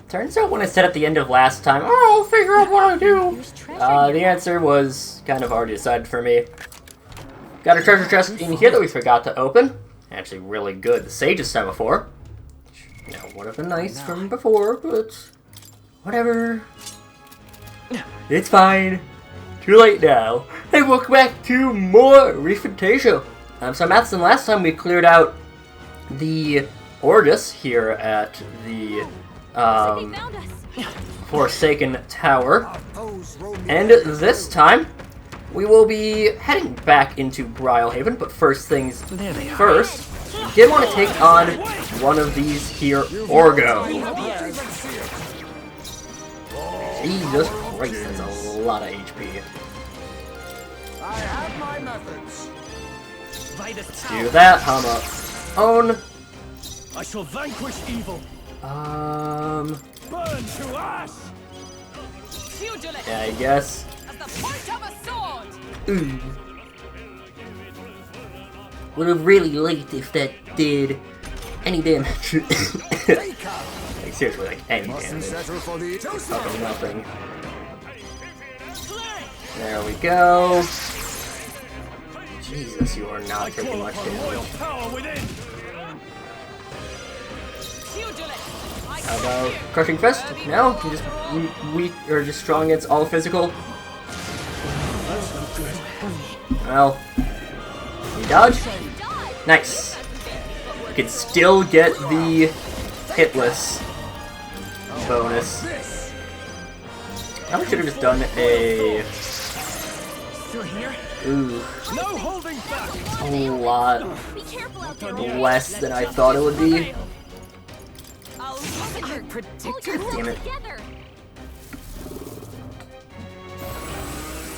turns out when I said at the end of last time, oh, I'll figure out what I do, the answer was kind of already decided for me. Got a treasure chest in here that we forgot to open. Actually, really good. The Sage's Semaphore. You know, would have been nice from before, but whatever. It's fine. Too late now. Hey, welcome back to more ReFantazio. So, Matheson, last time we cleared out the Orgus here at the Forsaken Tower. And this time, we will be heading back into Brylehaven, but first things first, we did want to take on one of these here Orgo. Jesus Christ, that's a lot of HP. I have my methods. Let's do that, Hama. Own. I shall vanquish evil. Burn to ash. Yeah, I guess. Ooh. Would have really liked if that did any damage. Like, seriously, like any damage. Fucking nothing. There we go. Jesus, you are not taking much damage. How about Crushing Fist? No? Just weak or just strong against all physical? Well, you dodge? Nice. You can still get the hitless bonus. I should have just done a... Ooh. A lot less than I thought it would be. Damn it.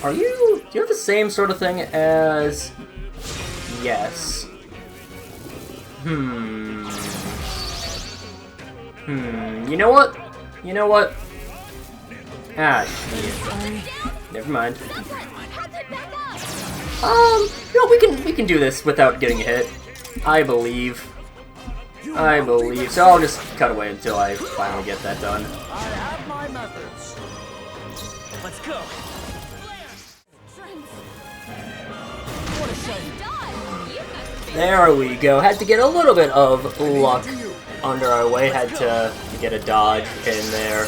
Do you have the same sort of thing as... Yes. You know what? Ah, shit. Never mind. No, we can do this without getting hit. I believe. So I'll just cut away until I finally get that done. I have my methods. Let's go. There we go. Had to get a little bit of luck under our way. Had to get a dodge in there.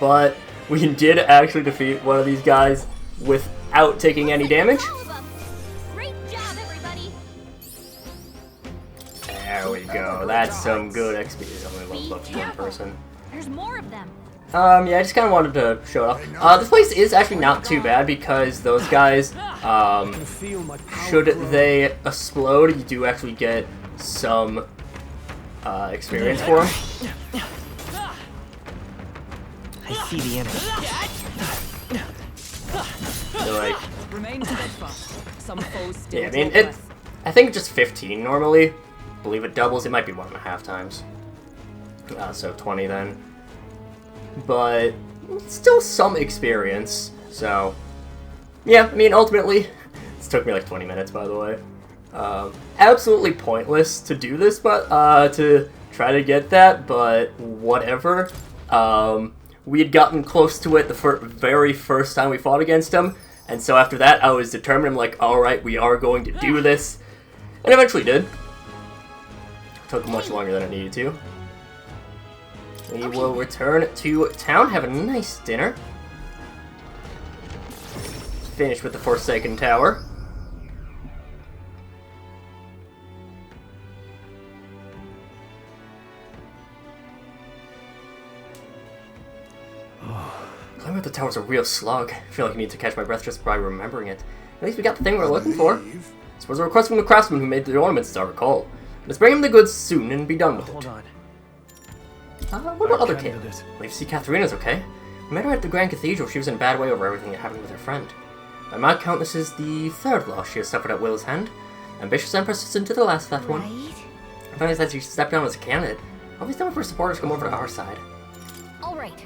But we did actually defeat one of these guys without taking any damage. There we go. That's some good XP. There's only left one person. There's more of them. Yeah, I just kind of wanted to show it off. This place is actually not too bad because those guys, should they explode, you do actually get some experience for them. I see the enemy. So, like, Remain steadfast. Some foes still yeah, I mean, I think just 15 normally. I believe it doubles. It might be 1.5 times. So 20 then. But still some experience. So, yeah, I mean, ultimately, this took me like 20 minutes, by the way. Absolutely pointless to do this, but to try to get that, but whatever. We had gotten close to it the very first time we fought against him, and so after that, I was determined. I'm like, alright, we are going to do this. And eventually did. Took much longer than it needed to. We will return to town, have a nice dinner. Finish with the Forsaken Tower. Climbing up the tower's a real slog. I feel like I need to catch my breath just by remembering it. At least we got the thing we're looking for. This was a request from the craftsman who made the ornaments, as I recall. Let's bring him the goods soon and be done with it. Hold on. What about other candidates? Wait to see Katharina's okay. We met her at the Grand Cathedral. She was in a bad way over everything that happened with her friend. By my count, this is the third loss she has suffered at Will's hand. Ambitious and persistent to the last, that one. I find that she stepped down as a candidate. All these time for supporters come over to our side. Alright.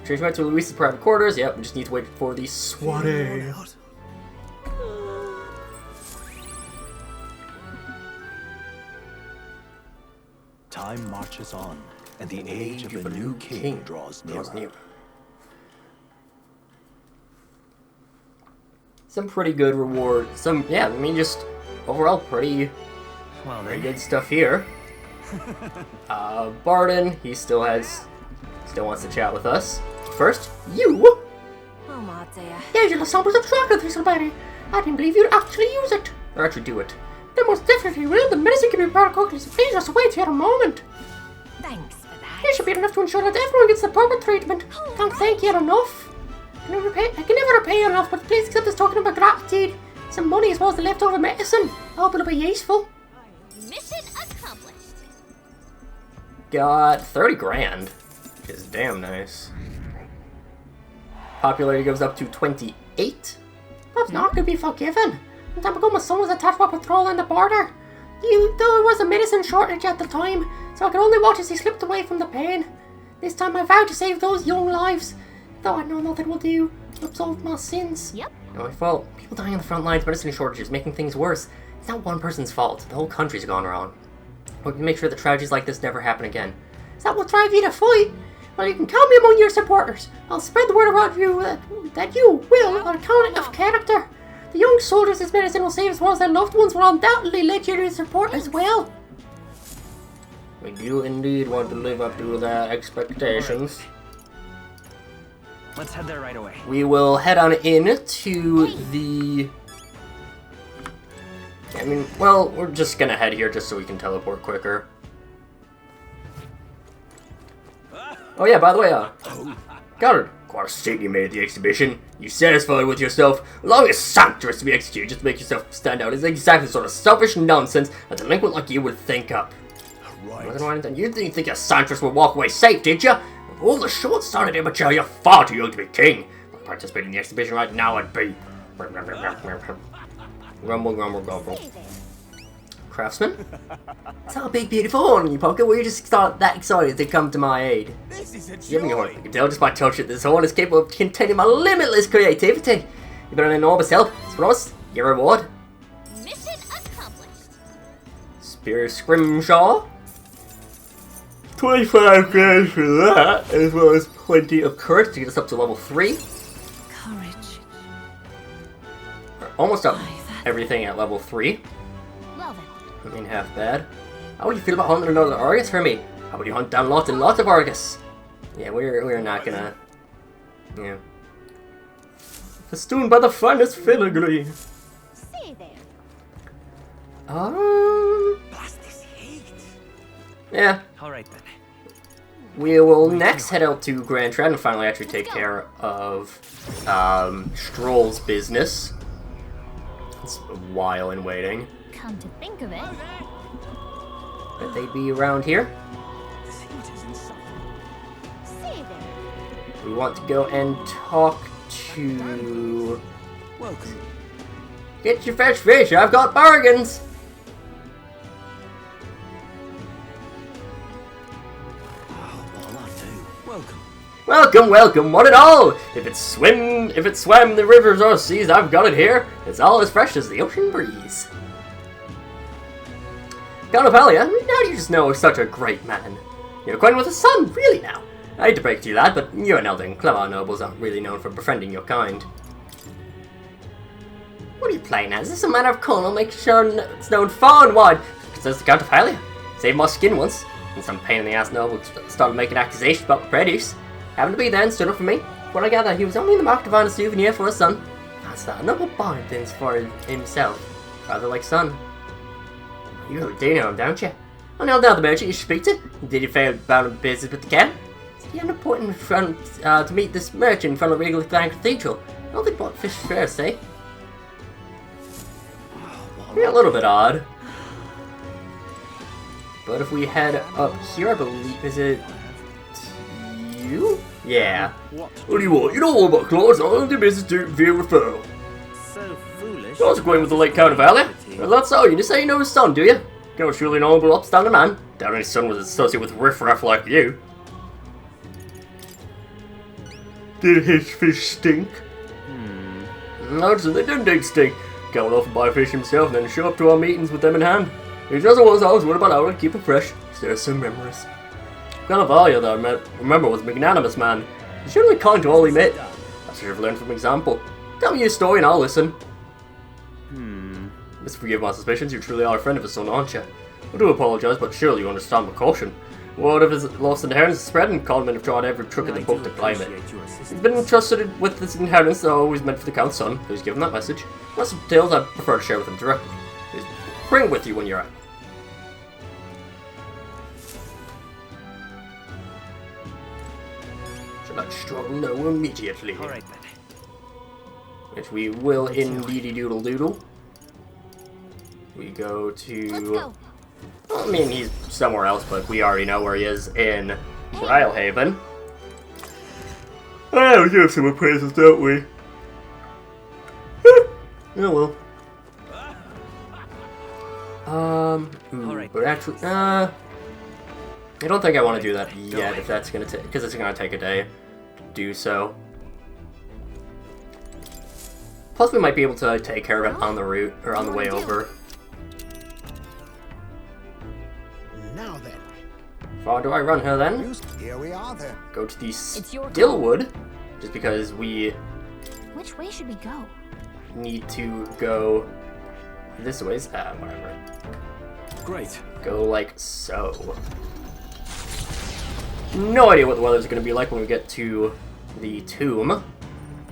Change back to Luis's private quarters. Yep, we just need to wait for the swatting. Time marches on. and the age of a new king draws nearer. Some pretty good reward. Yeah, I mean, just overall pretty good stuff here. Barden, he still wants to chat with us. First, you! Oh, my dear. Here's your samples of chocolate, Thistleberry. I didn't believe you'd actually use it. Or actually do it. They most definitely will. The medicine can be brought quickly, so please just wait here a moment. Thanks for that. Here should be enough to ensure that everyone gets the proper treatment. Can't thank you enough. I can never repay you enough, but please accept this token of my gratitude. Some money as well as the leftover medicine. I hope it'll be useful. Mission accomplished. Got 30 grand, which is damn nice. Popularity goes up to 28. Perhaps not could be forgiven. Some time ago, my son was attacked by patrol on the border. Though there was a medicine shortage at the time, so I could only watch as he slipped away from the pain. This time I vowed to save those young lives, though I know nothing will do to absolve my sins. Yep. No, my fault. People dying on the front lines, medicine shortages, making things worse. It's not one person's fault. The whole country's gone wrong. We can make sure that tragedies like this never happen again. Is that what drive you to fight? Well, you can count me among your supporters. I'll spread the word around you that you will, on account of character. The young soldiers this medicine will save as well as their loved ones will undoubtedly let you to support as well. We do indeed want to live up to their expectations. Let's head there right away. We will head on in to the... I mean, well, we're just gonna head here just so we can teleport quicker. Oh yeah, by the way, Goddard, quite a statement you made at the exhibition. You satisfied with yourself, allowing a sanctress to be executed just to make yourself stand out is exactly the sort of selfish nonsense a delinquent like you would think up. Right. You didn't think a sanctress would walk away safe, did you? With all the short-sighted immature, you're far too young to be king. If I participated in the exhibition right now, I'd be... Grumble, grumble, grumble. Craftsman? It's not a big, beautiful horn in your pocket. Were you just that excited to come to my aid? This is a You haven't joy. got it. You can tell just by touching it. This horn is capable of containing my limitless creativity. You've been an enormous help. Spross, your reward. Mission accomplished. Spear Scrimshaw. 25 grand for that, as well as plenty of courage to get us up to level 3. Courage. We're almost up everything at level 3. Love it. I mean, half bad. How would you feel about hunting another Argus for me? How about you hunt down lots and lots of Argus? Yeah, we're not gonna... Yeah. Festooned by the finest filigree. See there. Blast this heat. Yeah. All right then. We will next head out to Grand Trad and finally actually take care of Stroll's business. It's a while in waiting. Come to think of it. But they'd be around here. This heat is insufferable. See there. We want to go and talk to... Welcome. Get your fresh fish, I've got bargains! What'll I do? Welcome. Welcome, welcome, one and all! If it swam the rivers or seas, I've got it here. It's all as fresh as the ocean breeze. Count of Halia, how do you just know such a great man? You're acquainted with his son, really now? I hate to break to you, lad, but you're an Elding. Clemar nobles aren't really known for befriending your kind. What are you playing as? Is this a matter of Cornwall? Make sure it's known far and wide. Says the Count of Halia. Saved my skin once, and some pain-in-the-ass noble started making accusations about my produce. Happened to be there and stood up for me. When I gathered, he was only in the market to find a souvenir for his son. That's that. A noble bond things for himself. Rather like son. You do know him, don't you? I nailed down the merchant you speak to. Did you fail bound in business with the camp? Said he had an appointment in front to meet this merchant in front of Regal Cathedral. I don't think bought fish first, eh? Yeah, a little bit odd. But if we head up here, I believe, is it you? Yeah. What do you want? You know all about clothes. I'll do business to via referral. So foolish. I was acquainted with the late Count of Halia. Well, that's all. You just say you know his son, do you? Count was truly an honorable, upstanding man. Doubt any son was associated with riffraff like you. Did his fish stink? No, so they didn't stink. Count would often buy fish himself and then show up to our meetings with them in hand. He just was always worried about how to keep it fresh. There's some memories. Carnavalia, that I remember, was a magnanimous man. He's generally kind to all he met. I should have learned from example. Tell me your story and I'll listen. Must forgive my suspicions, you truly are a friend of his son, aren't you? I do apologize, but surely you understand my caution. Word of his lost inheritance is spreading, conmen have tried every trick in the book to claim it. He's been entrusted with this inheritance that always meant for the Count's son. Please give him that message. Rest of the details I prefer to share with him directly. Please bring it with you when you're out. Shall I struggle no immediately? Alright then. Which we will indeedy doodle doodle. We go to... Let's go. I mean, he's somewhere else, but we already know where he is in Brylehaven. Oh, we give some praises, don't we? Oh well. But actually, I don't think I want to do that yet. If that's gonna take, because it's gonna take a day to do so. Plus, we might be able to take care of it on the route or on the way over. Now then. Far do I run her then? Here we are then. Go to the your Stillwood, just because we Which way should we go? need to go this way. Whatever. Great. Go like so. No idea what the weather's going to be like when we get to the tomb,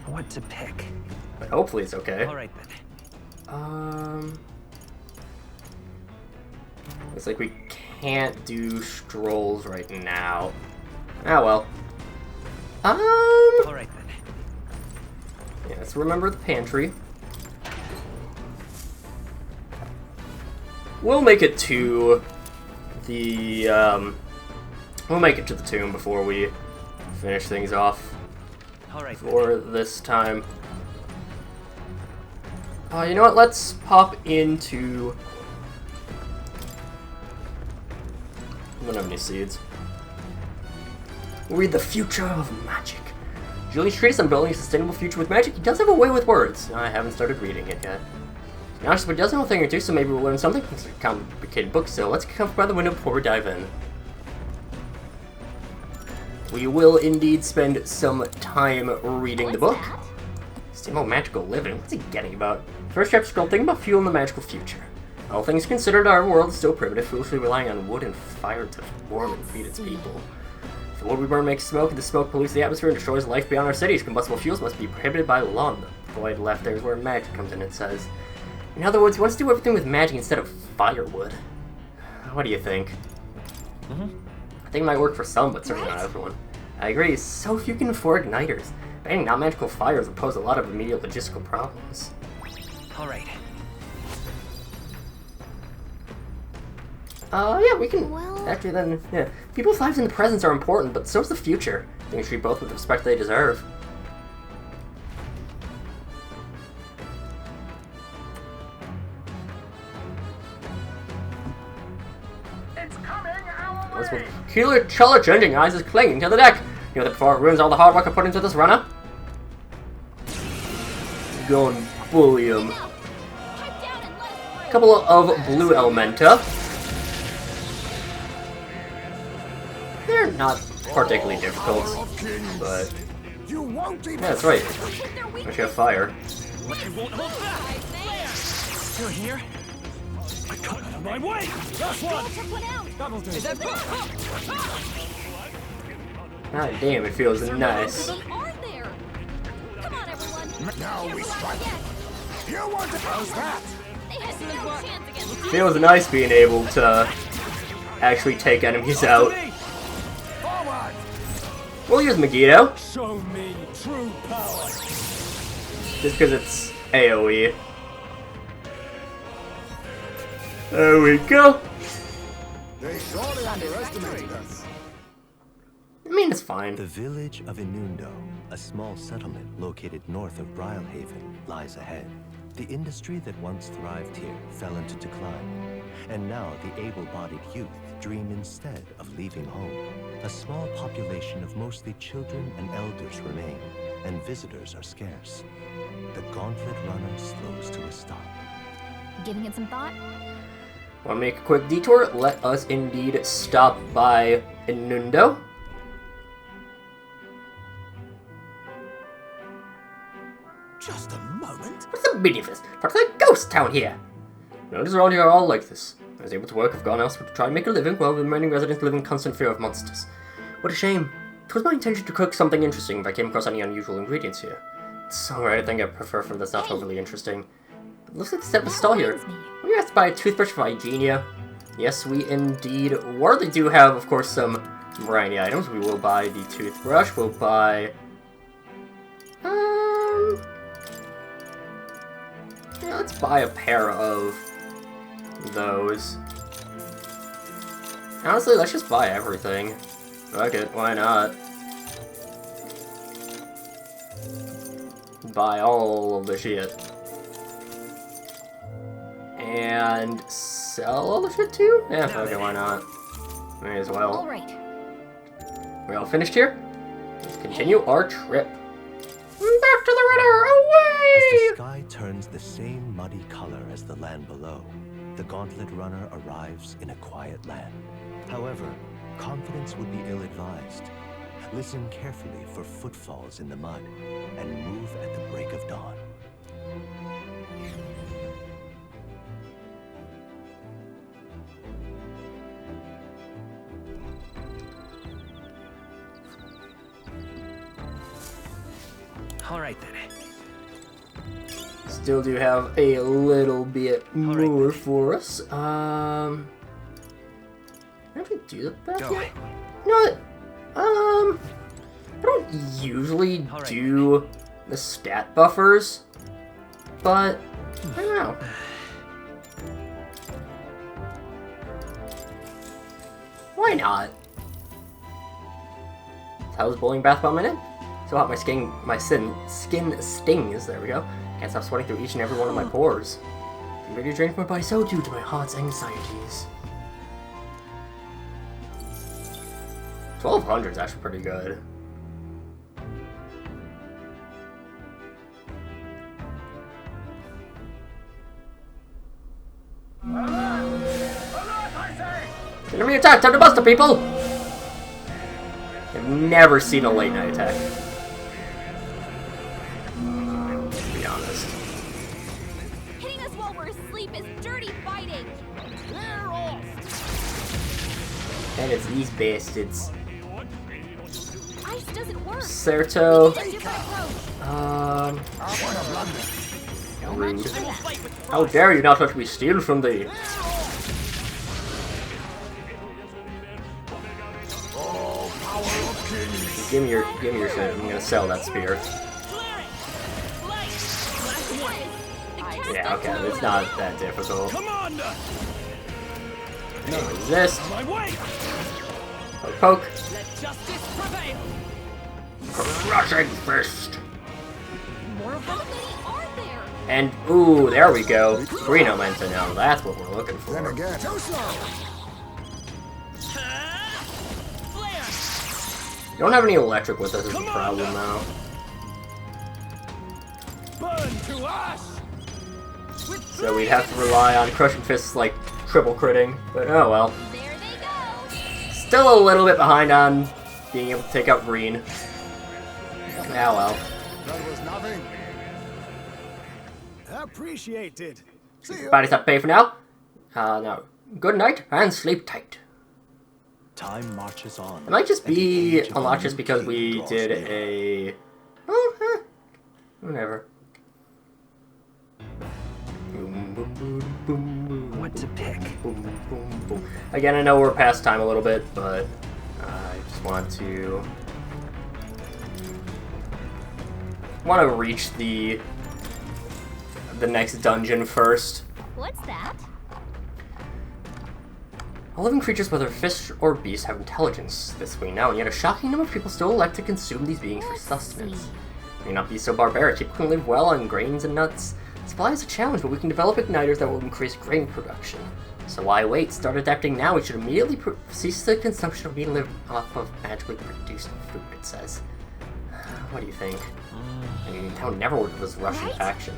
What to pick? but hopefully it's okay. Alright then. Looks like we can't do strolls right now. Ah well. Alright then. Yeah, let's remember the pantry. We'll make it to the, we'll make it to the tomb before we finish things off Alright then. for this time. You know what, let's pop into... I don't have any seeds. We'll read The Future of Magic. Julie's treatise on building a sustainable future with magic. He does have a way with words. I haven't started reading it yet. Honestly, but he does know a thing or two, so maybe we'll learn something from this complicated book. So let's get comfortable by the window before we dive in. We will indeed spend some time reading the book. That? Same old magical living. What's he getting about? First chapter scroll, think about fuel in the magical future. All things considered, our world is still primitive, foolishly relying on wood and fire to warm and feed its people. If the wood we burn makes smoke, and the smoke pollutes the atmosphere and destroys life beyond our cities, combustible fuels must be prohibited by law. The void left there is where magic comes in, it says. In other words, he wants to do everything with magic instead of firewood. What do you think? I think it might work for some, but certainly not everyone. I agree, so few can afford igniters. Banning non-magical fires would pose a lot of immediate logistical problems. Alright. Yeah, we can... Well- Actually, then, yeah. People's lives in the present are important, but so's the future. I think we treat both with the respect they deserve. What's with peculiar, color-changing eyes is clinging to the deck. You know that before it ruins all the hard work I put into this runner? Go and bully him. Pipe down and let us through. Couple of blue elementa. They're not particularly difficult, but You won't even yeah, that's right. Hit their weak Once you have fire. You're here? I cut out of my way! Last one! took one out. Ah, damn, it feels nice. They are there. Come on, everyone. Now we strike. Again. You want to how's that? They had no chance against us. Feels nice being able to actually take enemies out. Forward! We'll use Megiddo, Show me true power. just because it's AoE. There we go. They surely underestimated us. I mean, it's fine. The village of Inundo, a small settlement located north of Brylehaven, lies ahead. The industry that once thrived here fell into decline, and now the able-bodied youth dream instead of leaving home. A small population of mostly children and elders remain, and visitors are scarce. The gauntlet runner slows to a stop. Giving it some thought? Want to make a quick detour? Let us indeed stop by Inundo. Just a moment. What's the meaning of this? Looks like a ghost town here. Notice around here are all like this. I was able to work, I've gone elsewhere to try and make a living, while the remaining residents live in constant fear of monsters. What a shame. It was my intention to cook something interesting if I came across any unusual ingredients here. It's alright, I think I prefer from that's not overly interesting. It looks like the set of a stall here. We have to buy a toothbrush for Hygienia. Yes, we indeed were. They do have, of course, some variety items. We will buy the toothbrush. We'll buy... Yeah, let's buy a pair of those. Honestly, let's just buy everything. Fuck it, why not? Buy all of the shit. And sell all the shit too? Yeah, okay, why not? May as well. Alright. We all finished here? Let's continue our trip. Back to the rudder! As Away! the sky turns the same muddy color as the land below, the Gauntlet Runner arrives in a quiet land. However, confidence would be ill-advised. Listen carefully for footfalls in the mud, and move at the break of dawn. All right then. Still do have a little bit more for us. Did we do the back yet? You know what? I don't usually do the stat buffers, but I don't know. Why not? How's bowling bath bomb in it? So hot my skin stings. There we go. Can't stop sweating through each and every one of my pores. I'm ready to drain from my body so due to my heart's anxieties. 1200 is actually pretty good. Enemy attack! Time to bust the people! I've never seen a late night attack. To be honest. Hitting us while we're asleep is dirty fighting. Clear off. And it's these bastards. Ice doesn't work. Serto. We need a different approach. What a blunder. So much Rude. for that. How dare you not let me steal from thee? Oh, power of kings. Give me your shit. I'm gonna sell that spear. Yeah, okay, it's not that difficult. Commander! No resist. My way! Poke, poke. Let justice prevail. Crushing fist. How many are there? And ooh, there we go. Green Elementa now. That's what we're looking Then for. again. Too slow. Flare! You don't have any electric with us is the problem now. Burn to ash! So we'd have to rely on crushing fists like triple critting. But oh well. There they go. Still a little bit behind on being able to take out green. Ah well. That was nothing. Appreciated. See you. Bodies up pay for now. No. Good night and sleep tight. Time marches on. It might just and the be age of unlocked just new because king we draws did near. a... Oh, whatever. Boom, boom, boom, boom, boom. What to pick? Boom, boom, boom. Again, I know we're past time a little bit, but I just want to reach the next dungeon first. What's that? All living creatures, whether fish or beasts, have intelligence this way now, and yet a shocking number of people still elect to consume these beings for Let's sustenance. see. May not be so barbaric. People can live well on grains and nuts. Supply is a challenge, but we can develop igniters that will increase grain production. So why wait? Start adapting now. We should immediately cease the consumption of meat and live off of magically produced food, it says. What do you think? I mean, that would never work with this Russian Right? faction.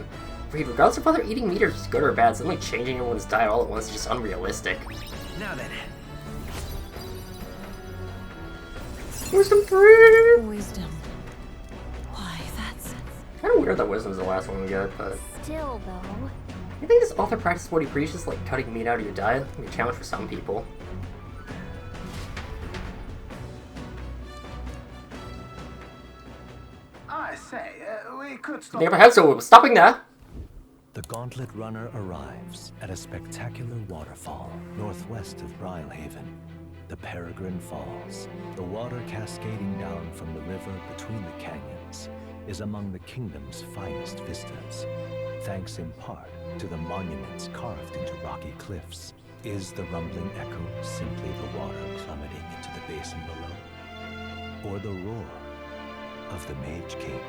Reed, regardless of whether eating meat is good or bad, suddenly changing everyone's diet all at once is just unrealistic. Now then. Wisdom 3! Wisdom. Why, that's... Kind of weird that Wisdom's the last one we get, but... Still, though... You think this author practices what he preaches, like cutting meat out of your diet? It can be a challenge for some people. I say, we could stop. The upper head, so we're stopping there. The Gauntlet Runner arrives at a spectacular waterfall northwest of Brylehaven, the Peregrine Falls. The water cascading down from the river between the canyons is among the kingdom's finest vistas. Thanks in part to the monuments carved into rocky cliffs. Is the rumbling echo simply the water plummeting into the basin below? Or the roar of the Mage King?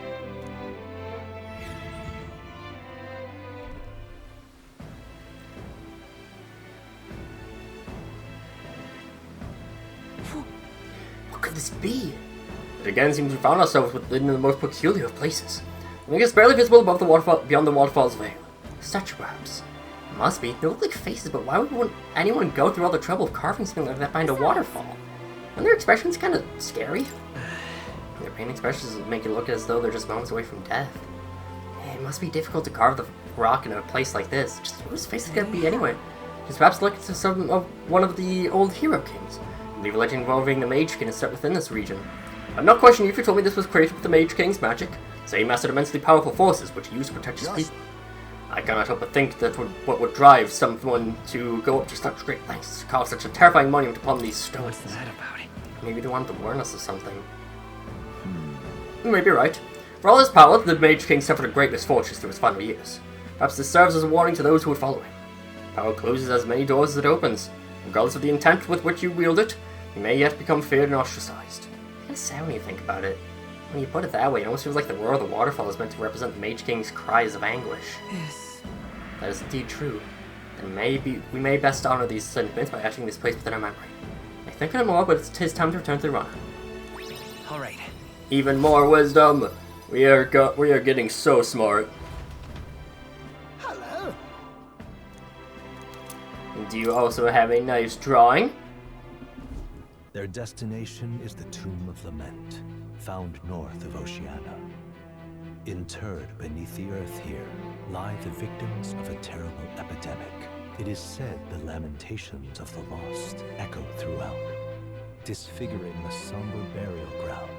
What could this be? It again seems we found ourselves within the most peculiar of places. I think it's barely visible above the waterfall, beyond the waterfall's veil. Statue, perhaps. It must be. They look like faces, but why would anyone go through all the trouble of carving something like that behind a waterfall? And their expressions kind of scary. Their pain expressions make it look as though they're just moments away from death. It must be difficult to carve the rock in a place like this. Just whose face is gonna be anyway? Just perhaps look to one of the old hero kings. I believe a legend involving the Mage King is set within this region. I'm not questioning you if you told me this was created with the Mage King's magic. Same mastered immensely powerful forces which he used to protect his people. I cannot help but think that what would drive someone to go up to such great lengths to carve such a terrifying monument upon these stones. What's that about? Maybe they wanted to warn us of something. You may be right. For all his power, the Mage King suffered a great misfortune through his final years. Perhaps this serves as a warning to those who would follow him. Power closes as many doors as it opens. Regardless of the intent with which you wield it, you may yet become feared and ostracized. It's kind of sad when you think about it. When you put it that way, it almost feels like the roar of the waterfall is meant to represent the Mage King's cries of anguish. Yes. That is indeed true. Then we may best honor these sentiments by etching this place within our memory. I think no more, but it's time to return to the runner. All right. Even more wisdom. We are getting so smart. Hello. Do you also have a nice drawing? Their destination is the Tomb of Lament, found north of Oceania. Interred beneath the earth here lie the victims of a terrible epidemic. It is said the lamentations of the lost echo throughout, disfiguring the somber burial ground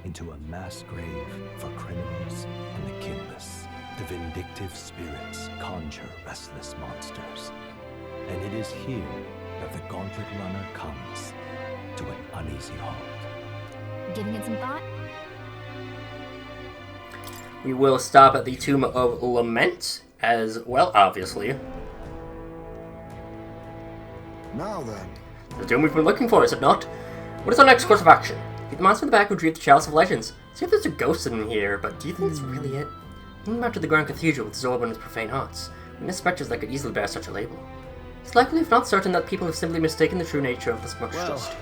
into a mass grave for criminals and the kinless. The vindictive spirits conjure restless monsters. And it is here that the Gauntlet Runner comes to an uneasy halt. Giving it some thought? We will stop at the Tomb of Lament as well, obviously. Now then. The tomb we've been looking for, is it not? What is our next course of action? Get the monster in the back retrieve the Chalice of Legends. See if there's a ghost in here, but do you think that's really it? Think back to the Grand Cathedral with Zorb and its profane hearts. Witness specters that could easily bear such a label. It's likely, if not certain, that people have simply mistaken the true nature of this monstrosity.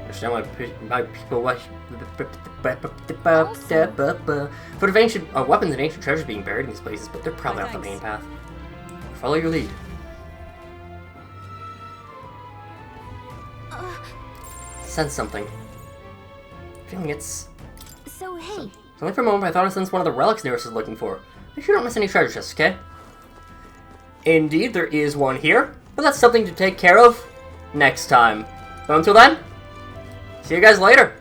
Understand why people for the ancient weapons and ancient treasures being buried in these places, but they're probably off the main path. Follow your lead. Sense something. Feeling it's. So, hey. Only for a moment I thought I sensed one of the relics Nearest is looking for. Make sure you don't miss any treasure chests, okay? Indeed, there is one here, but that's something to take care of next time. But until then, see you guys later.